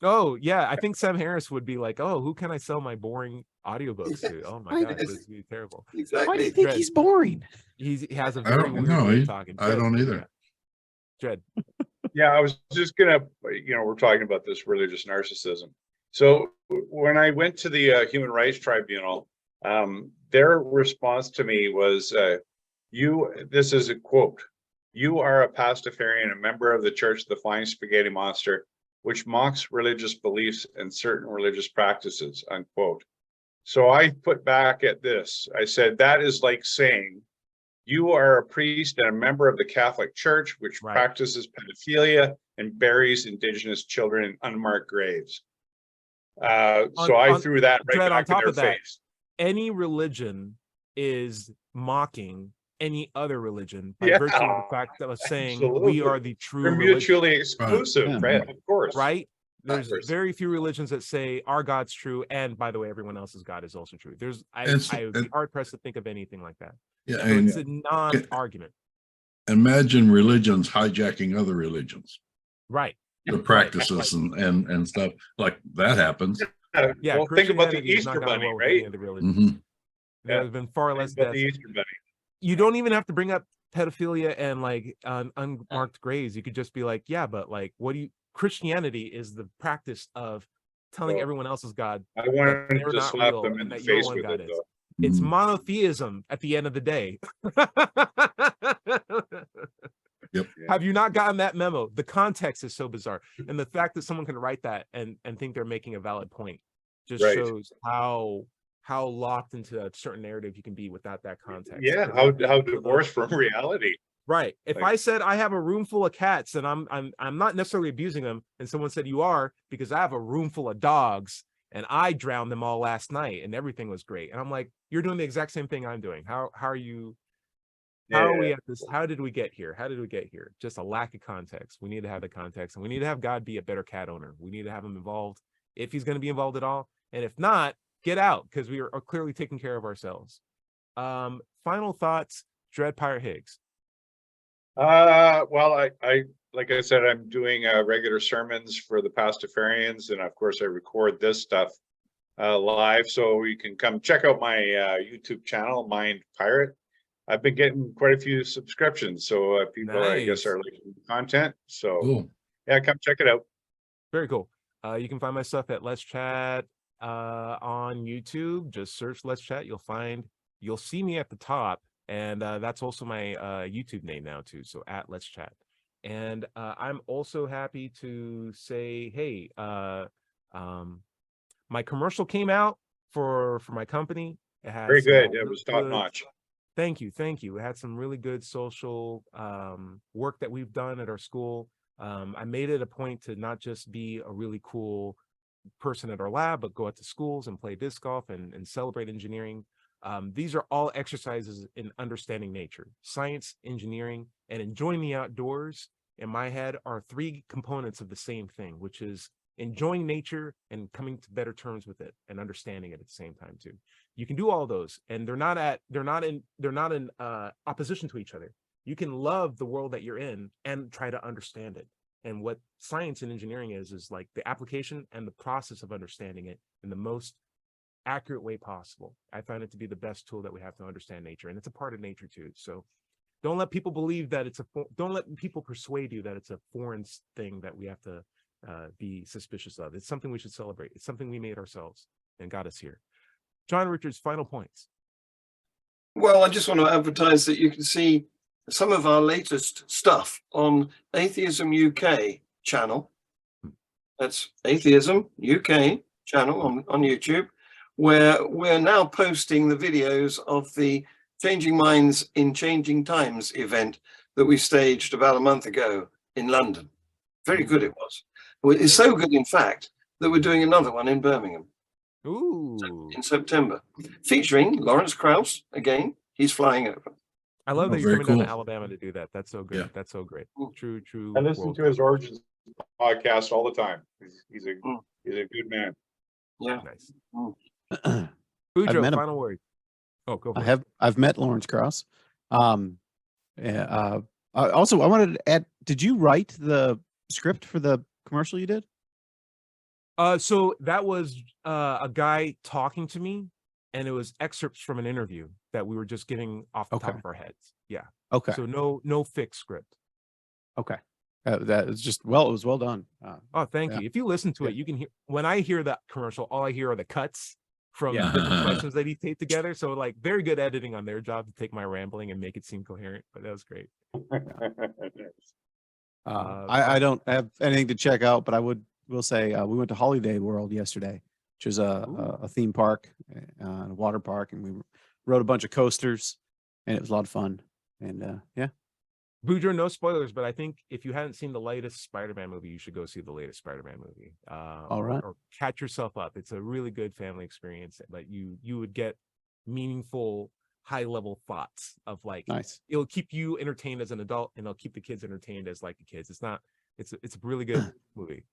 Oh, yeah. I think Sam Harris would be like, oh, who can I sell my boring audiobooks to? Oh, my God. This would be terrible. Exactly. Why do you think he's boring? He has a very weird way of talking. I don't either. Jed. Yeah, I was just gonna, we're talking about this religious narcissism. So when I went to the Human Rights Tribunal, their response to me was, this is a quote, "You are a Pastafarian, a member of the Church of the Flying Spaghetti Monster, which mocks religious beliefs and certain religious practices," unquote. So I put back at this, I said, that is like saying, you are a priest and a member of the Catholic Church, which practices pedophilia and buries Indigenous children in unmarked graves. So I threw that right back in their face. Any religion is mocking any other religion by Yeah, virtue of the fact of saying we absolutely. are the true They're religion, mutually exclusive, Yeah. right? Of course. right? There's course. very few religions that say our God's true, and by the way, everyone else's God is also true. I would be hard pressed to think of anything like that. Yeah, So and it's a non-argument, imagine religions hijacking other religions, right? the practices and stuff like that happens. Yeah, Well, think about the Christianity has not Easter gotten Bunny, well with any right? of the religions. Mhm. There's been far less But deaths. the Easter Bunny. You don't even have to bring up pedophilia and like unmarked graves. You could just be like, yeah, but like, Christianity is the practice of telling Well, everyone else's God I that wanted they're to not slap real them and in the that your face one with God it, is. though. It's Mhm. monotheism at the end of the day. Yep. Have you not gotten that memo? The context is so bizarre. And the fact that someone can write that and think they're making a valid point just Right. shows how locked into a certain narrative you can be without that context. Yeah, how divorced from reality. Right. If Like- I said I have a room full of cats and I'm not necessarily abusing them, and someone said you are because I have a room full of dogs and I drowned them all last night and everything was great. And I'm like, you're doing the exact same thing I'm doing. How are you? How are we at this? How did we get here? How did we get here? Just a lack of context. We need to have the context, and we need to have God be a better cat owner. We need to have him involved if he's going to be involved at all. And if not, get out, because we are clearly taking care of ourselves. Final thoughts, Dread Pirate Higgs. Well, I like I said, I'm doing regular sermons for the Pastafarians, and of course I record this stuff live, so you can come check out my YouTube channel, Mind Pirate. I've been getting quite a few subscriptions, so people I guess Nice. are liking the content. So Cool. yeah, come check it out. Very cool. You can find my stuff at Let's Chat on YouTube. Just search Let's Chat. You'll see me at the top, and that's also my YouTube name now too. So at Let's Chat. And I'm also happy to say, hey, my commercial came out for my company. It has Very some good. It really was top good- notch. Thank you. We had some really good social work that we've done at our school. I made it a point to not just be a really cool person at our lab, but go out to schools and play disc golf and celebrate engineering. These are all exercises in understanding nature. Science, engineering, and enjoying the outdoors, in my head, are three components of the same thing, which is enjoying nature and coming to better terms with it and understanding it at the same time too. You can do all those, and they're not in opposition to each other. You can love the world that you're in and try to understand it. And what science and engineering is like the application and the process of understanding it in the most accurate way possible. I find it to be the best tool that we have to understand nature, and it's a part of nature too. So don't let people believe that don't let people persuade you that it's a foreign thing that we have to be suspicious of. It's something we should celebrate. It's something we made ourselves and got us here. John Richards, final points. Well, I just want to advertise that you can see some of our latest stuff on Atheism UK channel. That's Atheism UK channel on YouTube, where we're now posting the videos of the Changing Minds in Changing Times event that we staged about a month ago in London. Very good it was. It's so good, in fact, that we're doing another one in Birmingham. Ooh, In September, featuring Lawrence Krauss again. He's flying over. I love that he's very coming down to cool. Alabama to do that. That's so good. Yeah. That's so great. True. I listen world to his class. Origins podcast all the time. He's a Mm. good man. Yeah. Nice. I've Ujo, met him. final word. Oh, go for it. I've met Lawrence Krauss. Also, I wanted to add, did you write the script for the commercial you did? So that was a guy talking to me, and it was excerpts from an interview that we were just giving off the top Okay. of our heads. Yeah. Okay. So no fixed script. Okay. That was just, well, it was well done. Oh, thank Yeah. you. If you listen to Yeah. it, you can hear, when I hear that commercial, all I hear are the cuts from Yeah. different questions that he taped together. So like very good editing on their job to take my rambling and make it seem coherent, but that was great. I don't have anything to check out, but will say we went to Holiday World yesterday, which is a theme park, a water park, and we rode a bunch of coasters, and it was a lot of fun. And yeah, Boudreaux, no spoilers, but I think if you hadn't seen the latest Spider-Man movie, you should go see the latest Spider-Man movie. All right. Or catch yourself up. It's a really good family experience, but you would get meaningful high level thoughts of like, Nice. it'll keep you entertained as an adult, and it'll keep the kids entertained as like the kids. It's a really good movie.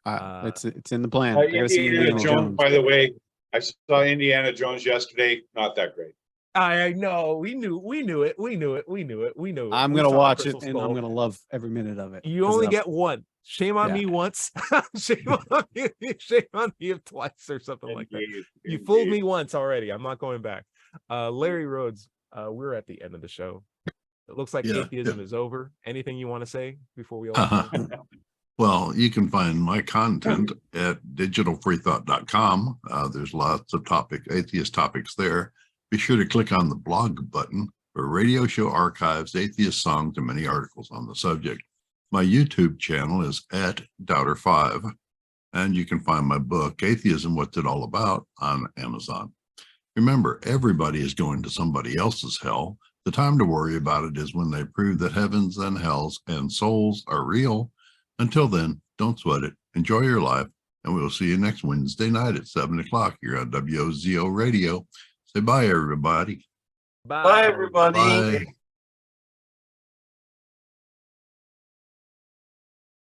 It's in the plan. I gotta see Indiana Jones, by the way, I saw Indiana Jones yesterday. Not that great. I know. We knew it. I'm We gonna saw watch Crystal it, and Skull. I'm gonna love every minute of it. You 'cause only of- get one. Shame on Yeah. me once. Shame on me. Shame on me if twice or something like that. You fooled me once already. I'm not going back. Larry Rhodes, we're at the end of the show. It looks like Yeah, atheism is over. Anything you want to say before we all Well, you can find my content at digitalfreethought.com. There's lots of atheist topics there. Be sure to click on the blog button for radio show archives, atheist songs, and many articles on the subject. My YouTube channel is at Doubter5, and you can find my book, Atheism, What's It All About, on Amazon. Remember, everybody is going to somebody else's hell. The time to worry about it is when they prove that heavens and hells and souls are real. Until then, don't sweat it. Enjoy your life, and we'll see you next Wednesday night at 7 o'clock here on WOZO Radio. Say bye, everybody. Bye, everybody. Bye.